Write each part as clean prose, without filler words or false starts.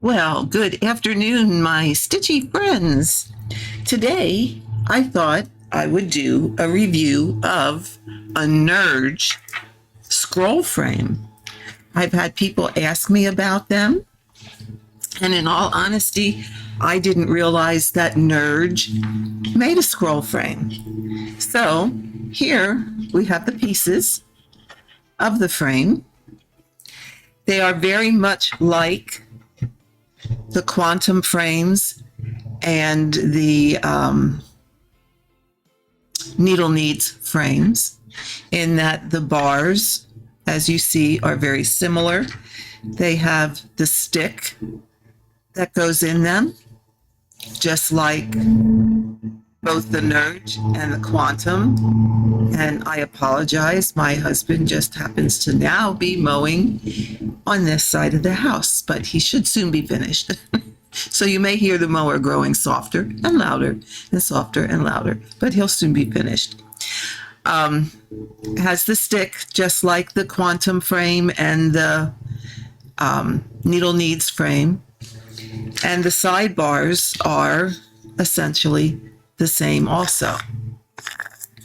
Well, good afternoon, my stitchy friends. Today, I thought I would do a review of a Nurge scroll frame. I've had people ask me about them, and in all honesty, I didn't realize that Nurge made a scroll frame. So here we have the pieces of the frame. They are very much like the quantum frames and the needle needs frames, in that the bars, as you see, are very similar. They have the stick that goes in them, just like both the Nurge and the quantum. And I apologize, my husband just happens to now be mowing on this side of the house, but he should soon be finished. So you may hear the mower growing softer and louder and softer and louder, but he'll soon be finished. Has the stick just like the quantum frame and the needle needs frame. And the sidebars are essentially the same also.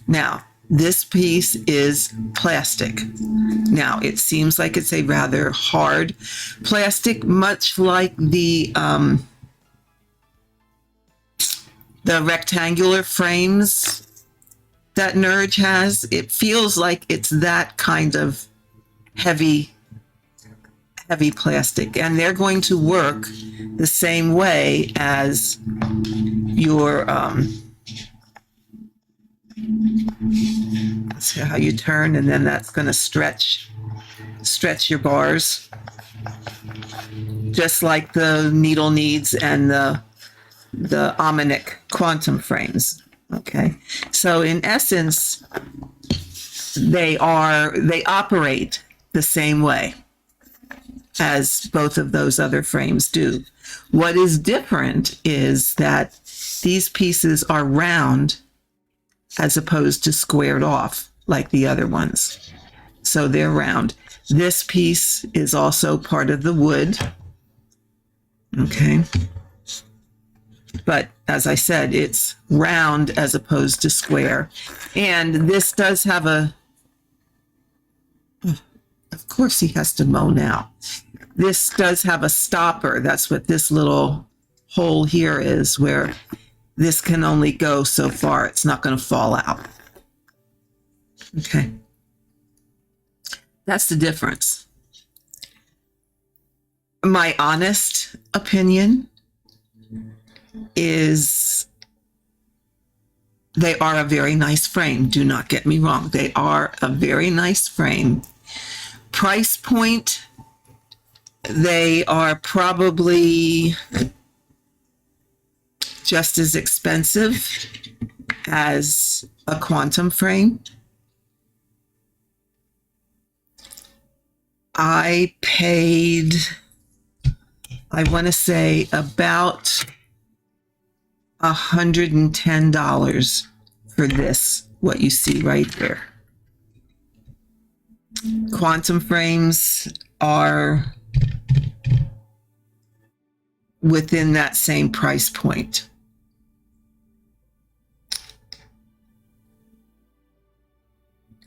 Now, this piece is plastic. Now, it seems like it's a rather hard plastic, much like the rectangular frames that Nurge has. It feels like it's that kind of heavy plastic, and they're going to work the same way as your let's see how you turn, and then that's going to stretch your bars, just like the needle needs and the Omnic quantum frames. Okay, so in essence, they operate the same way as both of those other frames do. What is different is that these pieces are round as opposed to squared off like the other ones. So they're round. This piece is also part of the wood. Okay. But as I said, it's round as opposed to square. And this does have of course he has to mow now. This does have a stopper. That's what this little hole here is, where this can only go so far. It's not going to fall out. Okay. That's the difference. My honest opinion is they are a very nice frame. Do not get me wrong. They are a very nice frame. Price point, they are probably just as expensive as a quantum frame. I paid, I want to say, about $110 for this, what you see right there. Quantum frames are within that same price point.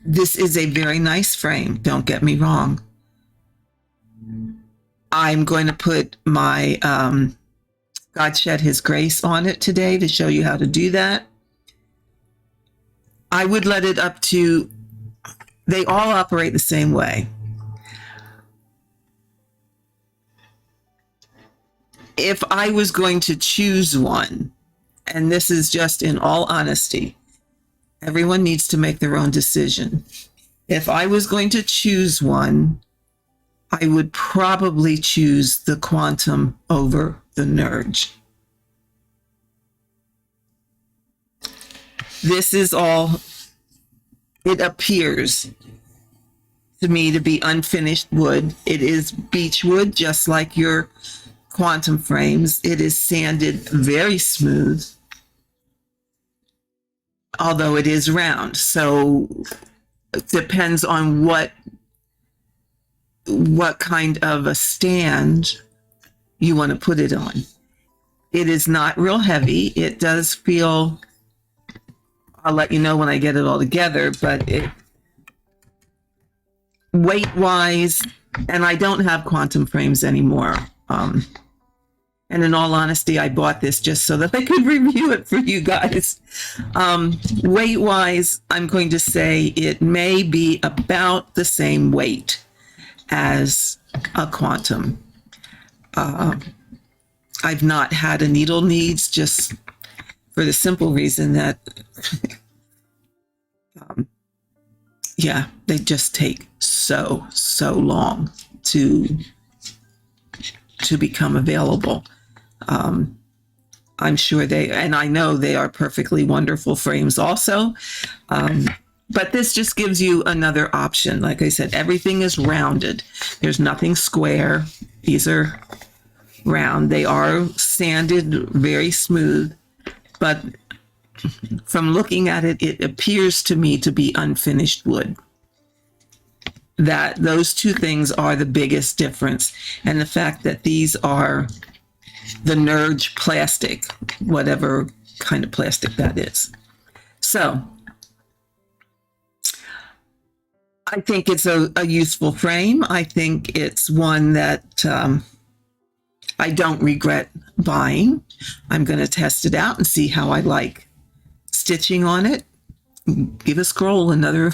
This is a very nice frame, don't get me wrong. I'm going to put my God Shed His Grace on it today to show you how to do that. I would let it up to, they all operate the same way. If I was going to choose one, and this is just in all honesty, everyone needs to make their own decision. If I was going to choose one, I would probably choose the quantum over the Nurge. This is all, it appears to me to be unfinished wood. It is beech wood, just like your quantum frames. It is sanded very smooth, although it is round. So it depends on what kind of a stand you want to put it on. It is not real heavy. It does feel, I'll let you know when I get it all together, but it, weight-wise, and I don't have quantum frames anymore. And in all honesty, I bought this just so that I could review it for you guys. Weight-wise, I'm going to say it may be about the same weight as a quantum. I've not had a needle needs, just for the simple reason that, yeah, they just take so long to become available. I'm sure and I know they are perfectly wonderful frames also. But this just gives you another option. Like I said, everything is rounded. There's nothing square. These are round. They are sanded very smooth, but from looking at it, it appears to me to be unfinished wood. That those two things are the biggest difference. And the fact that these are the NeedleBugg plastic, whatever kind of plastic that is. So I think it's a useful frame. I think it's one that I don't regret buying. I'm going to test it out and see how I like stitching on it. Give a scroll another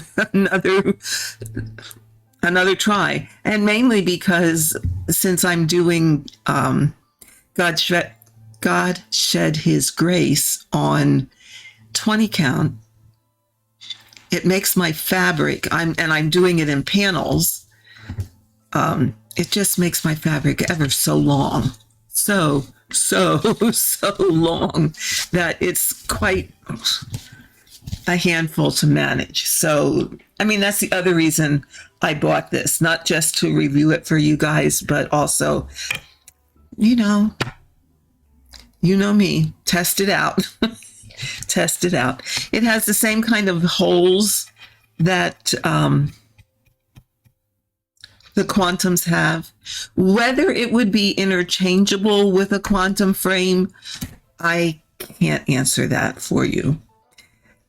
try. And mainly because since I'm doing God Shed His Grace on 20 count, it makes my fabric, I'm doing it in panels, it just makes my fabric ever so long. So long that it's quite a handful to manage. So, I mean, that's the other reason I bought this, not just to review it for you guys, but also, you know me, test it out. Test it out. It has the same kind of holes that the quantums have. Whether it would be interchangeable with a quantum frame, I can't answer that for you.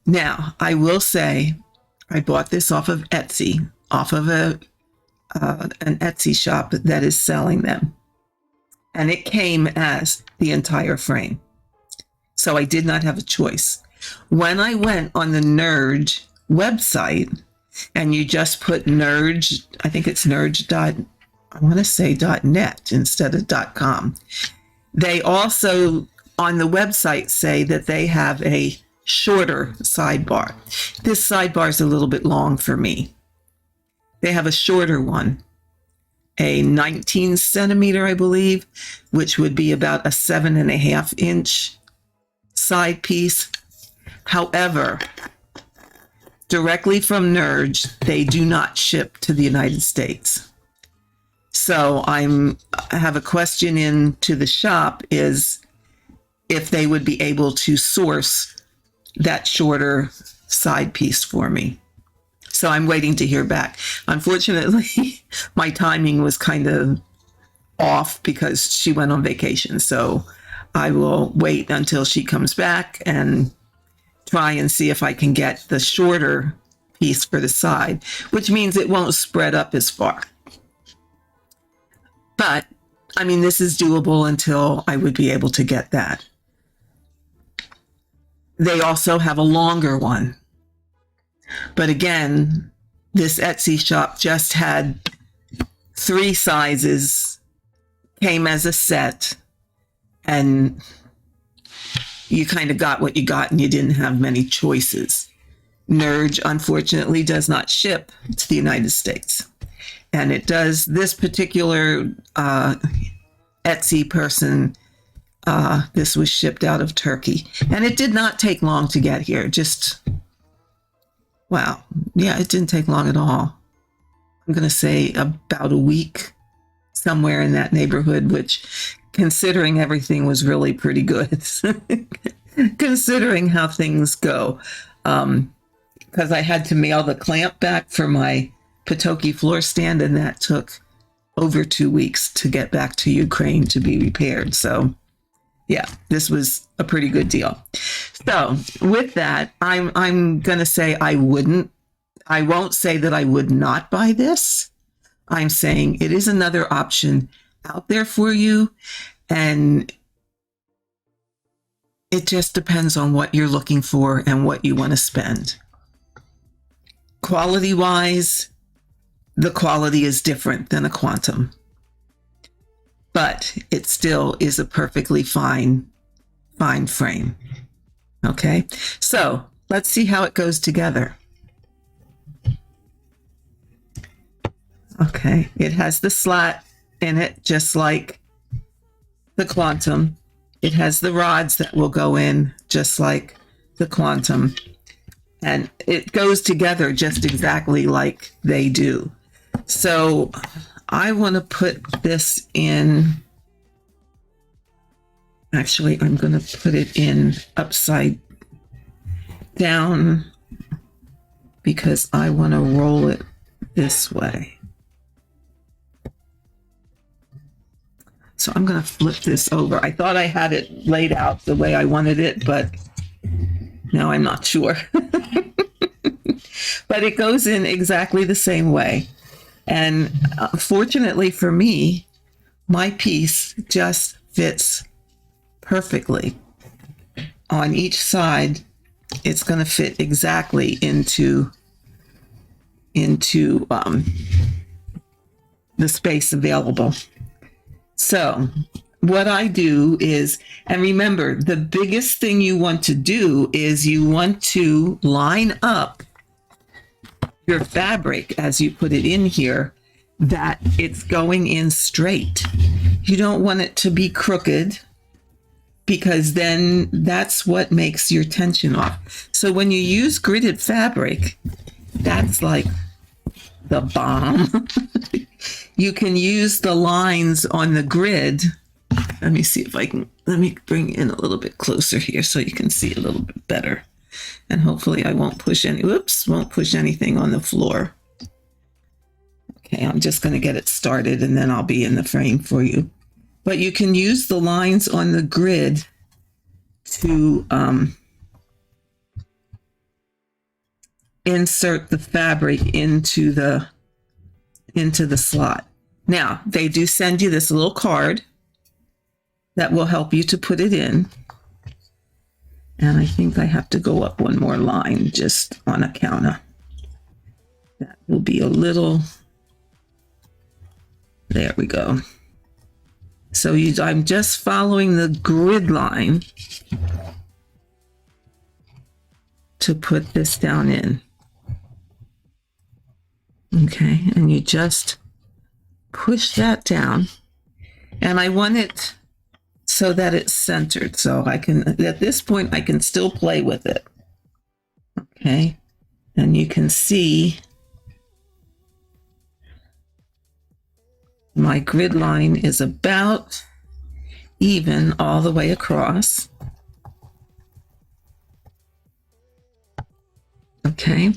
Now, I will say I bought this off of Etsy, off of an Etsy shop that is selling them. And it came as the entire frame. So I did not have a choice. When I went on the NeedleBugg website, and you just put NeedleBugg, I think it's NeedleBugg.net instead of .com. They also, on the website, say that they have a shorter sidebar. This sidebar is a little bit long for me. They have a shorter one, a 19 centimeter, I believe, which would be about a 7.5 inch side piece. However, directly from NeedleBugg, they do not ship to the United States. So I have a question in to the shop is if they would be able to source that shorter side piece for me. So I'm waiting to hear back. Unfortunately, my timing was kind of off because she went on vacation. So I will wait until she comes back and try and see if I can get the shorter piece for the side, which means it won't spread up as far. But, I mean, this is doable until I would be able to get that. They also have a longer one. But again, this Etsy shop just had 3 sizes, came as a set, and you kind of got what you got and you didn't have many choices. NeedleBugg, unfortunately, does not ship to the United States. And it does, this particular Etsy person, this was shipped out of Turkey. And it did not take long to get here. Just, wow. Yeah, it didn't take long at all. I'm going to say about a week, somewhere in that neighborhood, which, considering everything, was really pretty good. Considering how things go. Because I had to mail the clamp back for my Patoki floor stand, and that took over 2 weeks to get back to Ukraine to be repaired. So yeah, this was a pretty good deal. So with that, I'm going to say I won't say that I would not buy this. I'm saying it is another option out there for you. And it just depends on what you're looking for and what you want to spend. Quality wise, the quality is different than a Quantum, but it still is a perfectly fine frame. Okay, so let's see how it goes together. Okay, it has the slat in it, just like the Quantum. It has the rods that will go in, just like the Quantum. And it goes together just exactly like they do. So I want to put this in. Actually, I'm going to put it in upside down because I want to roll it this way. So I'm going to flip this over. I thought I had it laid out the way I wanted it, but now I'm not sure. But it goes in exactly the same way. And fortunately for me, my piece just fits perfectly. On each side, it's going to fit exactly into the space available. So what I do is, and remember, the biggest thing you want to do is you want to line up your fabric as you put it in here, that it's going in straight. You don't want it to be crooked, because then that's what makes your tension off. So when you use gridded fabric, that's like the bomb. You can use the lines on the grid. Let me see if I can, let me bring in a little bit closer here so you can see a little bit better. And hopefully I won't push anything on the floor. Okay, I'm just going to get it started and then I'll be in the frame for you. But you can use the lines on the grid to insert the fabric into the slot. Now, they do send you this little card that will help you to put it in. And I think I have to go up one more line just on account of that. Will be a little, there we go. So I'm just following the grid line to put this down in. Okay, and you just push that down. And I want it so that it's centered. So I can, at this point, I can still play with it. Okay, and you can see my grid line is about even all the way across. Okay.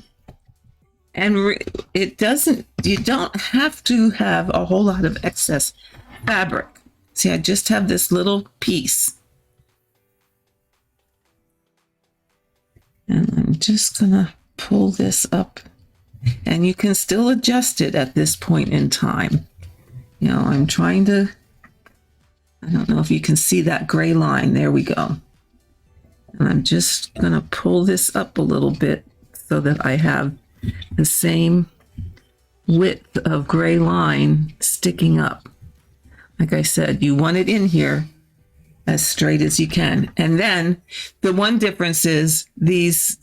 And it doesn't, you don't have to have a whole lot of excess fabric. See, I just have this little piece. And I'm just gonna pull this up. And you can still adjust it at this point in time. You know, I'm trying to, I don't know if you can see that gray line. There we go. And I'm just gonna pull this up a little bit so that I have the same width of gray line sticking up. Like I said, you want it in here as straight as you can. And then the one difference is these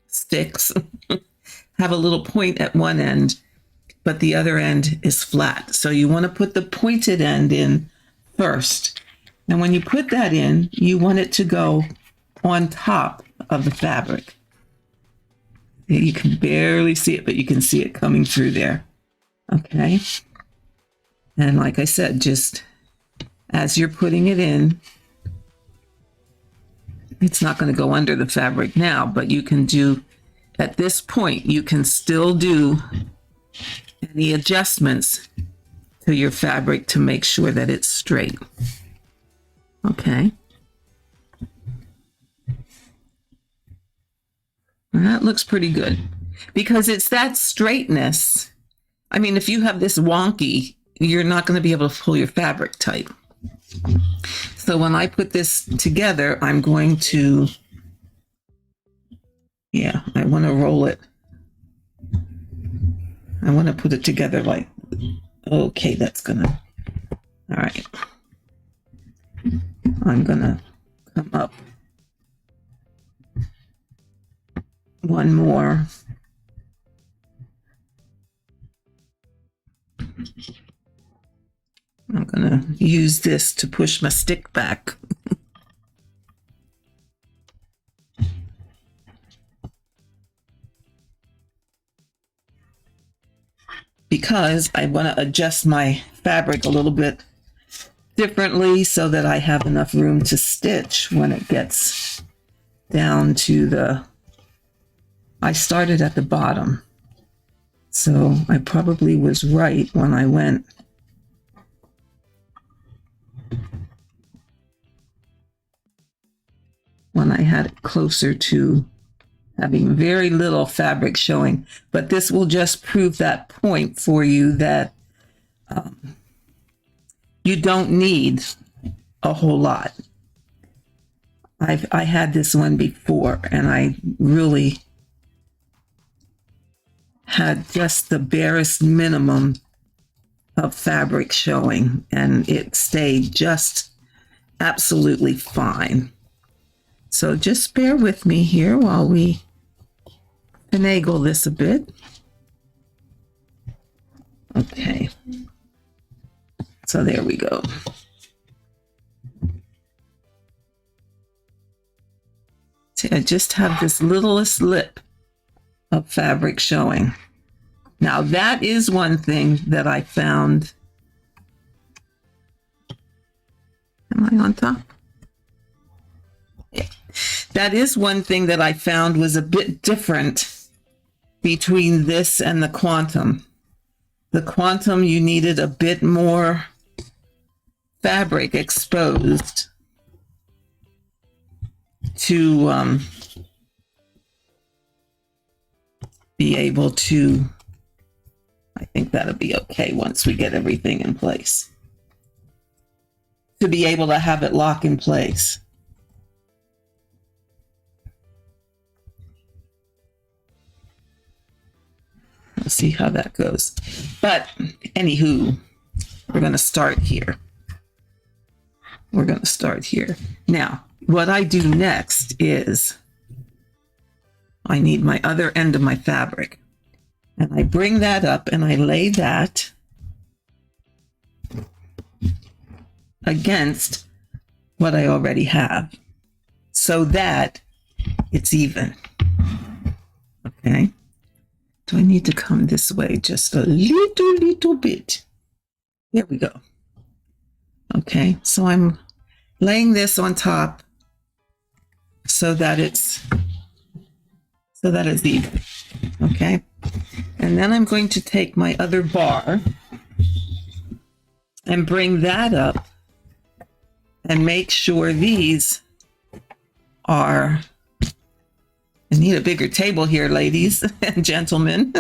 sticks have a little point at one end, but the other end is flat. So you want to put the pointed end in first. And when you put that in, you want it to go on top of the fabric. You can barely see it, but you can see it coming through there. Okay. And like I said, just as you're putting it in, it's not going to go under the fabric now, but you can do, at this point, you can still do any adjustments to your fabric to make sure that it's straight. Okay. And that looks pretty good because it's that straightness. I mean, if you have this wonky, you're not going to be able to pull your fabric tight. So when I put this together, I'm going to, I want to roll it. I want to put it together like, okay, that's gonna, all right. I'm gonna come up one more. I'm gonna use this to push my stick back. Because I want to adjust my fabric a little bit differently so that I have enough room to stitch when it gets down to the, I started at the bottom. So I probably was right when I went when I had it closer to having very little fabric showing, but this will just prove that point for you that you don't need a whole lot. I had this one before and I really had just the barest minimum of fabric showing and it stayed just absolutely fine. So just bear with me here while we finagle this a bit. Okay. So there we go. See, I just have this littlest lip of fabric showing. Now that is one thing that I found. Am I on top? Yeah. That is one thing that I found was a bit different between this and the Quantum. The Quantum, you needed a bit more fabric exposed to be able to, I think that'll be okay once we get everything in place, to be able to have it lock in place. We'll see how that goes. But anywho, we're going to start here. We're going to start here. Now, what I do next is I need my other end of my fabric. And I bring that up and I lay that against what I already have so that it's even. Okay. Do I need to come this way just a little bit? There we go. Okay, so I'm laying this on top so that it's even. Okay, and then I'm going to take my other bar and bring that up and make sure these are, I need a bigger table here, ladies and gentlemen,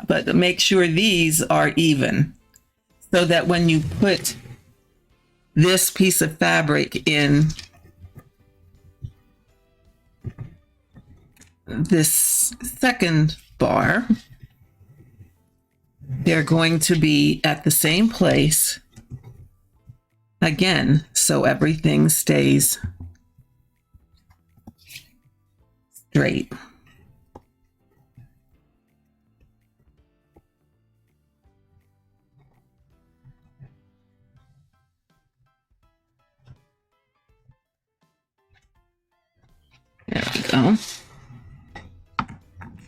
but make sure these are even so that when you put this piece of fabric in this second bar, they're going to be at the same place again, so everything stays straight. There we go.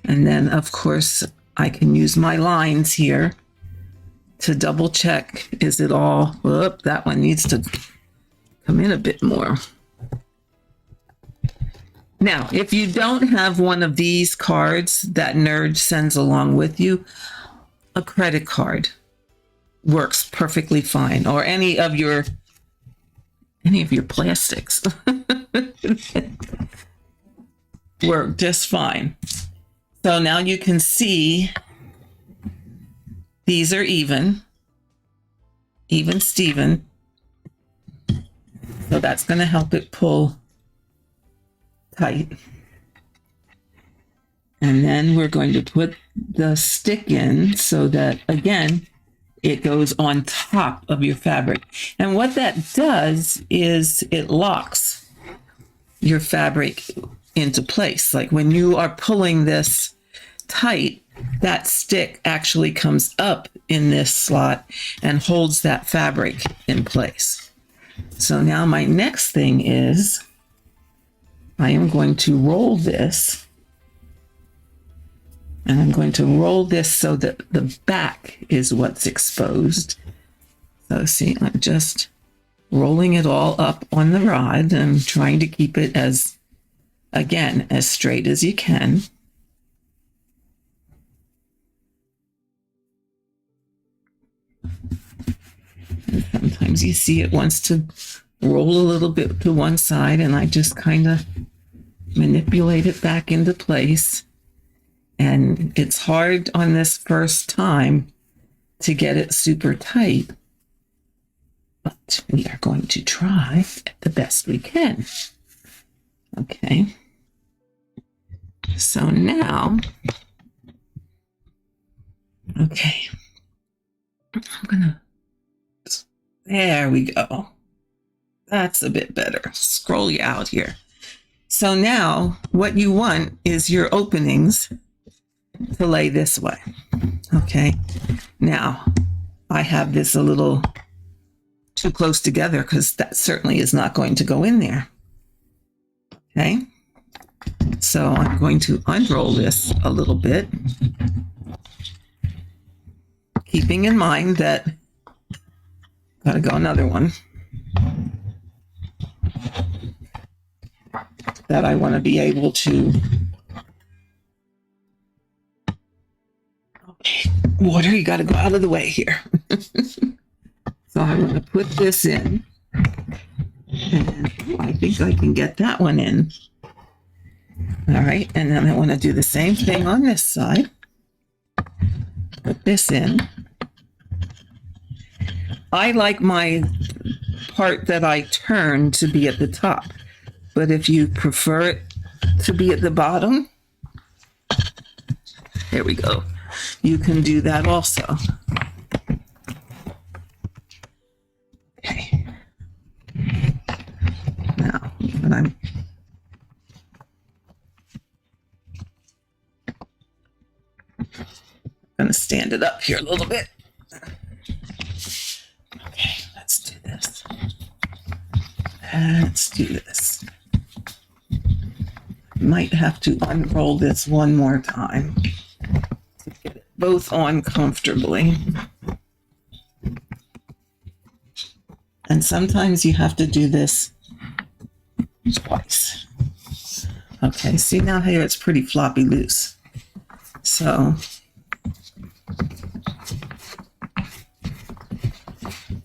And then, of course, I can use my lines here to double check. Is it all, whoop, that one needs to come in a bit more. Now, if you don't have one of these cards that NeedleBugg sends along with you, a credit card works perfectly fine, or any of your plastics work just fine. So now you can see these are even Steven. So that's going to help it pull tight. And then we're going to put the stick in so that, again, it goes on top of your fabric. And what that does is it locks your fabric into place. Like when you are pulling this tight, that stick actually comes up in this slot and holds that fabric in place. So now my next thing is I am going to roll this. And I'm going to roll this so that the back is what's exposed. So see, I'm just rolling it all up on the rod and trying to keep it as straight as you can. And sometimes you see it wants to roll a little bit to one side, and I just kind of manipulate it back into place. And it's hard on this first time to get it super tight, but we are going to try the best we can. Okay. So now, okay, there we go. That's a bit better. Scroll you out here. So now what you want is your openings to lay this way. Okay. Now I have this a little too close together because that certainly is not going to go in there. Okay. So I'm going to unroll this a little bit, keeping in mind that gotta go another one, that I want to be able to, okay, water, you got to go out of the way here. So I want to put this in, and I think I can get that one in. All right, and then I want to do the same thing on this side. Put this in. I like my part that I turn to be at the top, but if you prefer it to be at the bottom, there we go. You can do that also. Okay. Now, when I'm going to stand it up here a little bit. Okay, let's do this. Let's do this. Might have to unroll this one more time to get it both on comfortably. And sometimes you have to do this twice. Okay, see now here it's pretty floppy loose. So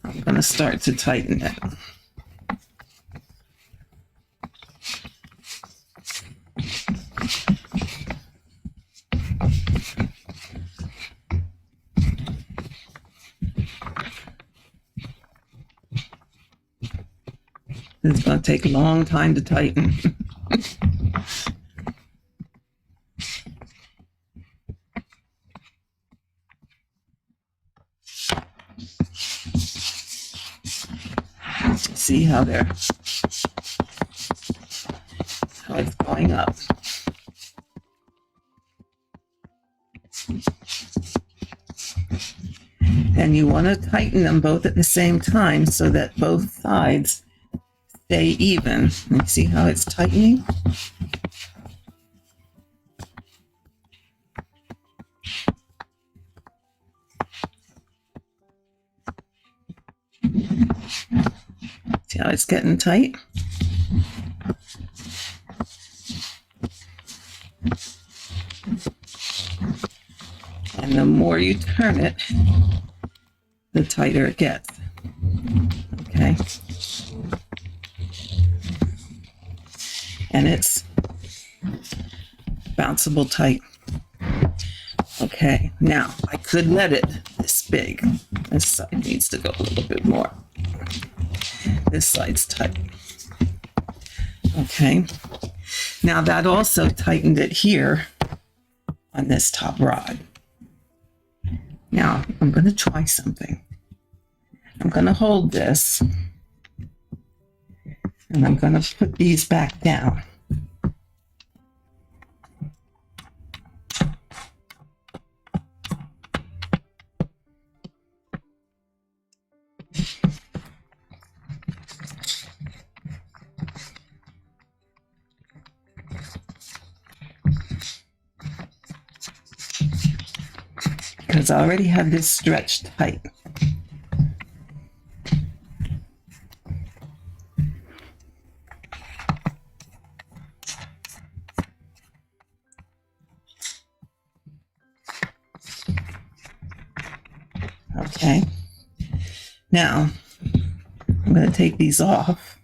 I'm going to start to tighten it. It's going to take a long time to tighten. See how it's going up. And you want to tighten them both at the same time so that both sides stay even. And see how it's tightening? See how it's getting tight? And And the more you turn it, the tighter it gets. Okay. And it's bounceable tight. Okay, now I could let it this big. This side needs to go a little bit more. This side's tight. Okay, now that also tightened it here on this top rod. Now I'm going to try something. I'm going to hold this and I'm going to put these back down. Because I already have this stretched tight. Okay. Now, I'm going to take these off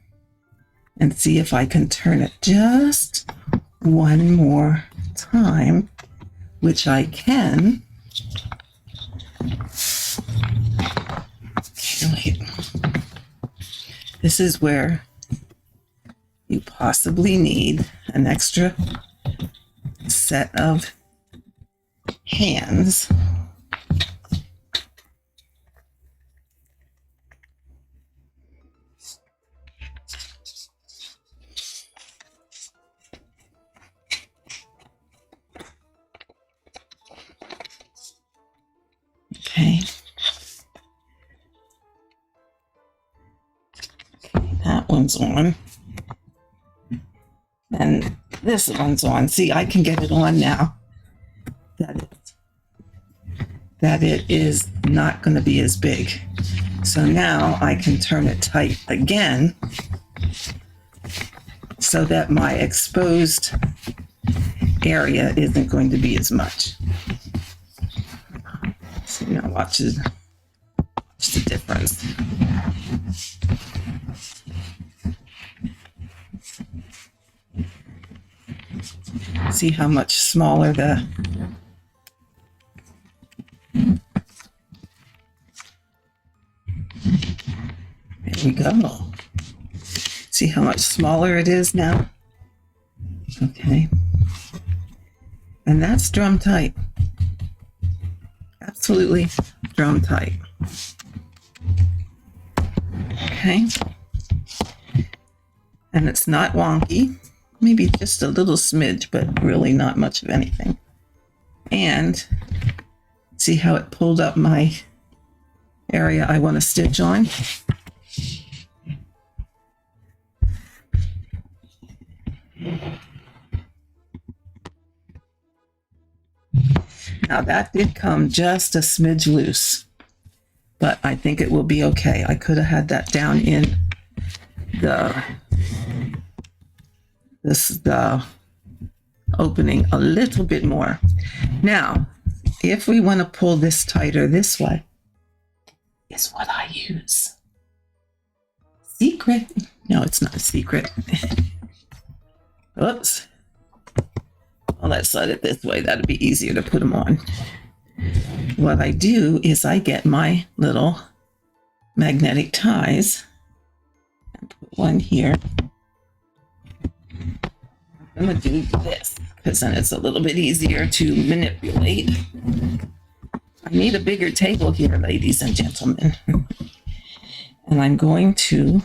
and see if I can turn it just one more time, which I can. Okay, wait. This is where you possibly need an extra set of hands. Okay. That one's on. And this one's on. See, I can get it on now. That it is not going to be as big. So now I can turn it tight again so that my exposed area isn't going to be as much. So now watch the difference. See how much smaller the there we go. See how much smaller it is now? Okay. And that's drum tight. Absolutely drum tight. Okay. And it's not wonky. Maybe just a little smidge, but really not much of anything. And see how it pulled up my area I want to stitch on? Now that did come just a smidge loose, but I think it will be okay. I could have had that down in the opening a little bit more. Now, if we want to pull this tighter this way, is what I use. Secret. No, it's not a secret. Oops. Well, let's set it this way. That'd be easier to put them on. What I do is I get my little magnetic ties and put one here. I'm going to do this because then it's a little bit easier to manipulate. I need a bigger table here, ladies and gentlemen. And I'm going to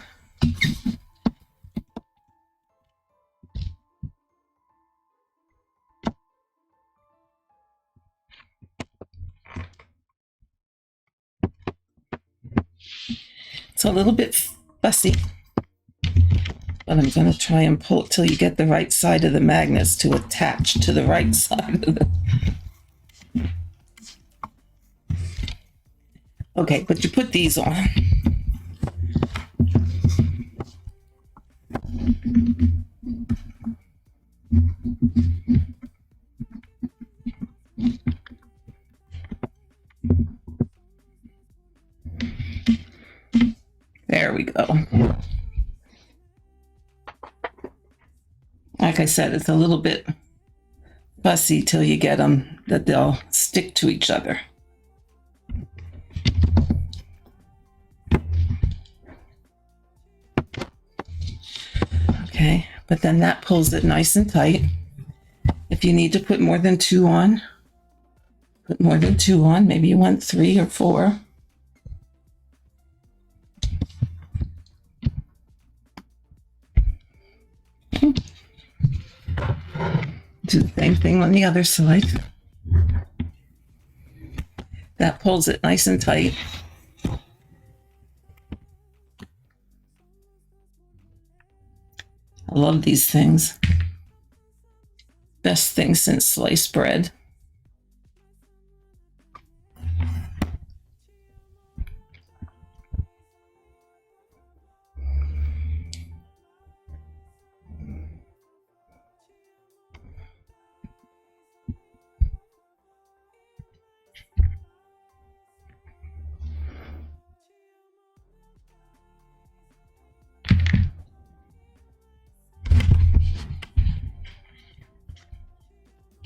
it's a little bit fussy, but I'm going to try and pull it till you get the right side of the magnets to attach to the right side of the... Okay, but you put these on. I said, it's a little bit fussy till you get them that they'll stick to each other. Okay, but then that pulls it nice and tight. If you need to put more than 2 on, put more than 2 on. Maybe you want 3 or 4. Do the same thing on the other side. That pulls it nice and tight. I love these things. Best thing since sliced bread.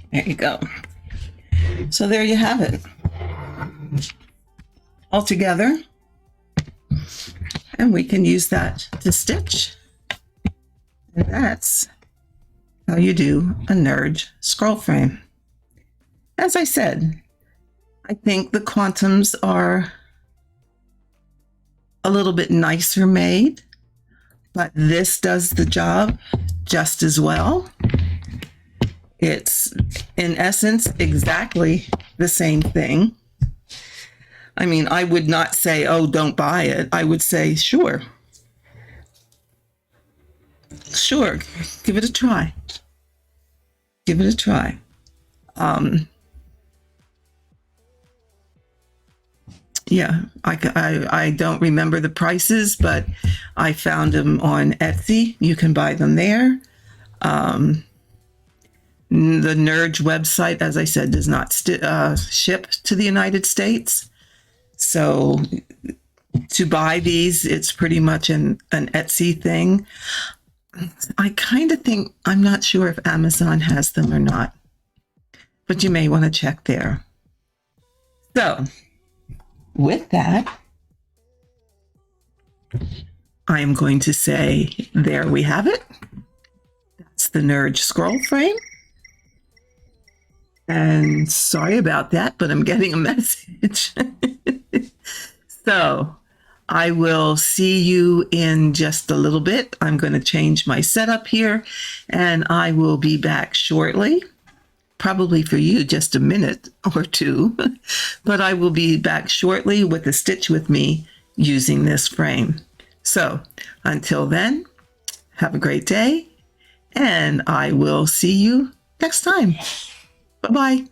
There you go. So there you have it. All together. And we can use that to stitch. And that's how you do a NeedleBugg scroll frame. As I said, I think the quantums are a little bit nicer made, but this does the job just as well. It's, in essence, exactly the same thing. I mean, I would not say, oh, don't buy it. I would say, sure. Sure, give it a try. Give it a try. Yeah, I don't remember the prices, but I found them on Etsy. You can buy them there. The NeedleBugg website, as I said, does not ship to the United States. So to buy these, it's pretty much an Etsy thing. I kind of think, I'm not sure if Amazon has them or not, but you may want to check there. So with that, I am going to say, there we have it. That's the NeedleBugg scroll frame. And sorry about that, but I'm getting a message. So I will see you in just a little bit. I'm going to change my setup here, and I will be back shortly. Probably for you, just a minute or two, but I will be back shortly with a stitch with me using this frame. So until then, have a great day, and I will see you next time. Bye-bye.